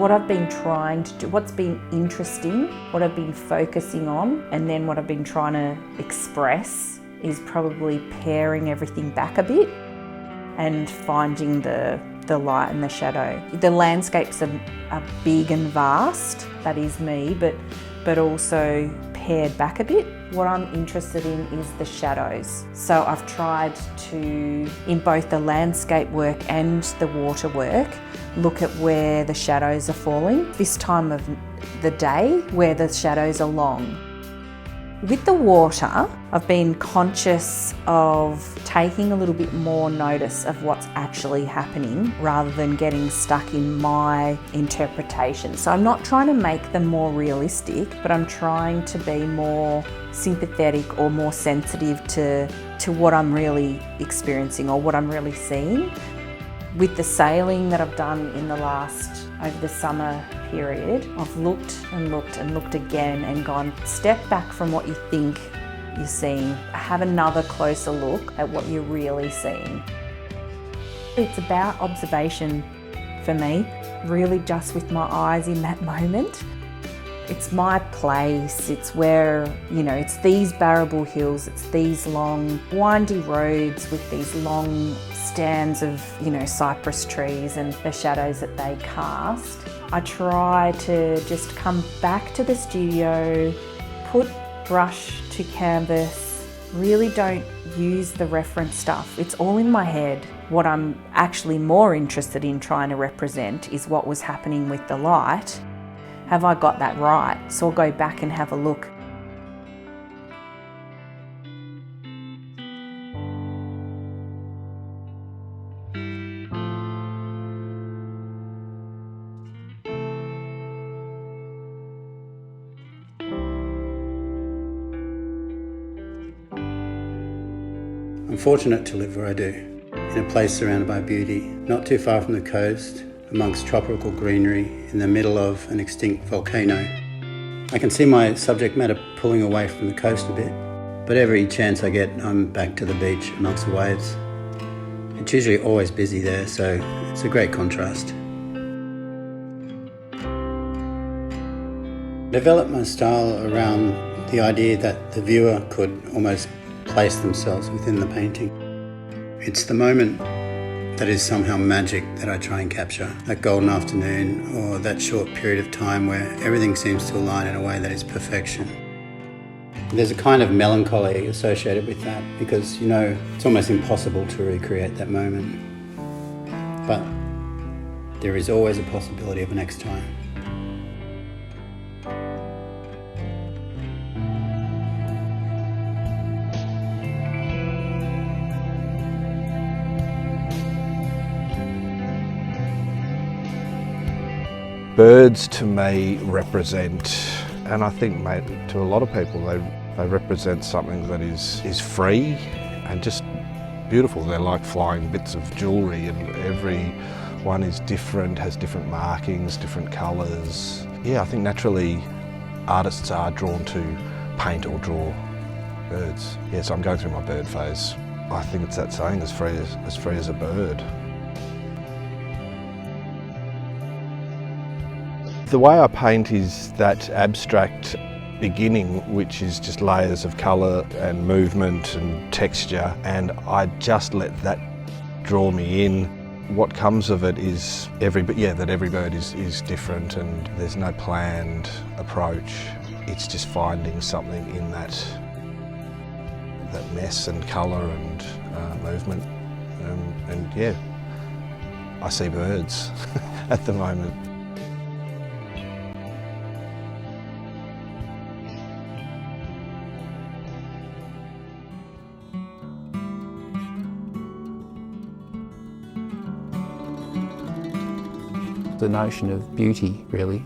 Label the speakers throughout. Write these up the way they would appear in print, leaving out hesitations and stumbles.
Speaker 1: what I've been trying to do, what's been interesting, what I've been focusing on, and then what I've been trying to express is probably paring everything back a bit and finding the light and the shadow. The landscapes are big and vast, that is me, but also pared back a bit. What I'm interested in is the shadows. So I've tried to, in both the landscape work and the water work, look at where the shadows are falling. This time of the day, where the shadows are long. With the water, I've been conscious of taking a little bit more notice of what's actually happening rather than getting stuck in my interpretation. So I'm not trying to make them more realistic, but I'm trying to be more sympathetic or more sensitive to what I'm really experiencing or what I'm really seeing. With the sailing that I've done in the over the summer period, I've looked and looked and looked again and gone, step back from what you think you're seeing. Have another closer look at what you're really seeing. It's about observation for me, really just with my eyes in that moment. It's my place, it's where, it's these Barrabool Hills, it's these long, windy roads with these long stands of, cypress trees and the shadows that they cast. I try to just come back to the studio, put brush to canvas, really don't use the reference stuff. It's all in my head. What I'm actually more interested in trying to represent is what was happening with the light. Have I got that right? So I'll go back and have a look.
Speaker 2: I'm fortunate to live where I do, in a place surrounded by beauty, not too far from the coast, amongst tropical greenery, in the middle of an extinct volcano. I can see my subject matter pulling away from the coast a bit, but every chance I get, I'm back to the beach amongst the waves. It's usually always busy there, so it's a great contrast. I developed my style around the idea that the viewer could almost place themselves within the painting. It's the moment that is somehow magic that I try and capture, that golden afternoon or that short period of time where everything seems to align in a way that is perfection. There's a kind of melancholy associated with that because, it's almost impossible to recreate that moment. But there is always a possibility of a next time.
Speaker 3: Birds to me represent, and I think to a lot of people, they represent something that is free and just beautiful. They're like flying bits of jewellery, and every one is different, has different markings, different colours. Yeah, I think naturally artists are drawn to paint or draw birds. Yeah, so I'm going through my bird phase. I think it's that saying, as free as a bird. The way I paint is that abstract beginning, which is just layers of colour and movement and texture, and I just let that draw me in. What comes of it is that every bird is different and there's no planned approach. It's just finding something in that mess and colour and movement. I see birds at the moment.
Speaker 4: The notion of beauty, really.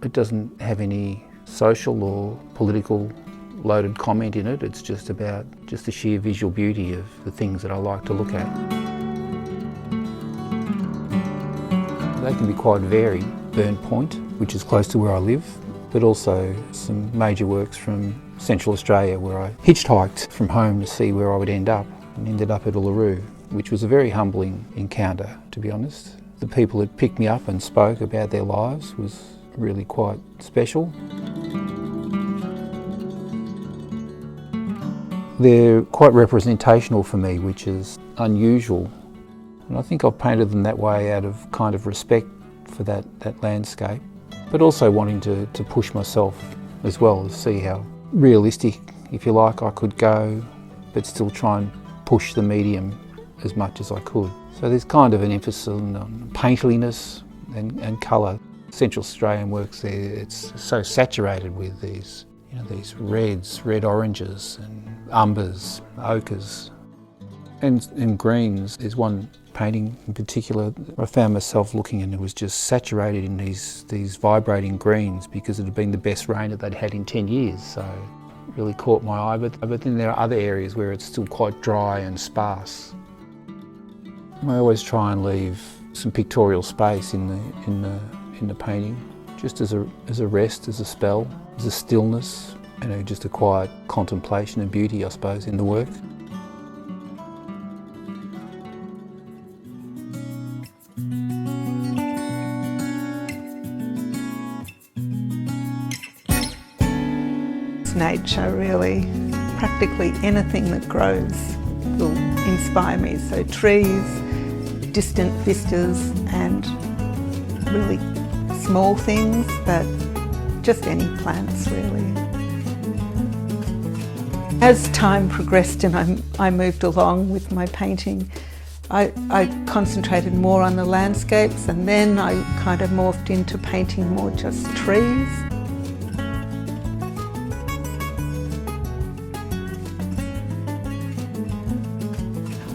Speaker 4: It doesn't have any social or political loaded comment in it. It's just about the sheer visual beauty of the things that I like to look at. They can be quite varied. Burn Point, which is close to where I live, but also some major works from Central Australia where I hitchhiked from home to see where I would end up, and ended up at Uluru, which was a very humbling encounter, to be honest. the people that picked me up and spoke about their lives was really quite special. They're quite representational for me, which is unusual. And I think I've painted them that way out of kind of respect for that landscape, but also wanting to push myself as well, to see how realistic, if you like, I could go, but still try and push the medium as much as I could. So there's kind of an emphasis on painterliness and colour. Central Australian works there, it's so saturated with these, you know, these reds, red oranges and umbers, ochres and greens. There's one painting in particular I found myself looking, and it was just saturated in these vibrating greens because it had been the best rain that they'd had in 10 years. So it really caught my eye, but then there are other areas where it's still quite dry and sparse. I always try and leave some pictorial space in the painting, just as a rest, as a spell, as a stillness, you know, just a quiet contemplation and beauty, I suppose, in the work.
Speaker 5: It's nature, really. Practically anything that grows will inspire me. So trees, distant vistas, and really small things, but just any plants really. As time progressed and I moved along with my painting, I concentrated more on the landscapes, and then I kind of morphed into painting more just trees.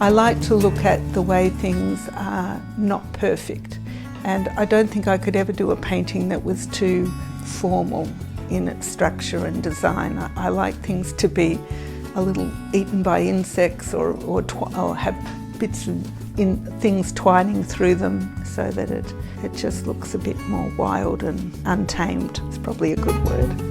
Speaker 5: I like to look at the way things are not perfect, and I don't think I could ever do a painting that was too formal in its structure and design. I like things to be a little eaten by insects or have bits of things twining through them, so that it just looks a bit more wild and untamed. It's probably a good word.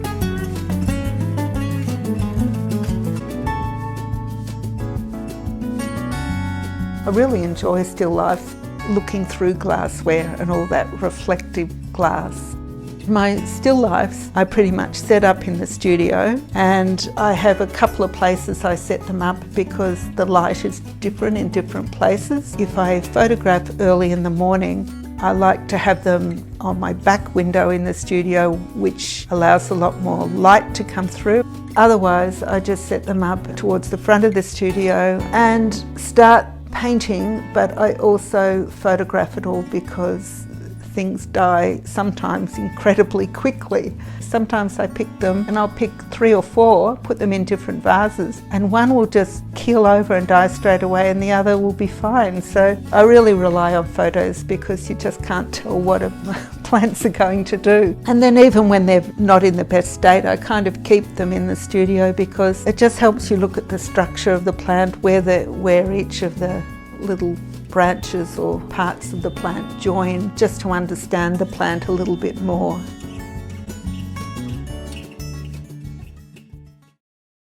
Speaker 5: I really enjoy still life, looking through glassware and all that reflective glass. My still lifes I pretty much set up in the studio, and I have a couple of places I set them up because the light is different in different places. If I photograph early in the morning, I like to have them on my back window in the studio, which allows a lot more light to come through. Otherwise, I just set them up towards the front of the studio and start painting, but I also photograph it all because things die sometimes incredibly quickly. Sometimes I pick them, and I'll pick 3 or 4, put them in different vases, and one will just keel over and die straight away and the other will be fine. So I really rely on photos because you just can't tell what plants are going to do. And then even when they're not in the best state, I kind of keep them in the studio because it just helps you look at the structure of the plant, where each of the little branches or parts of the plant join, just to understand the plant a little bit more.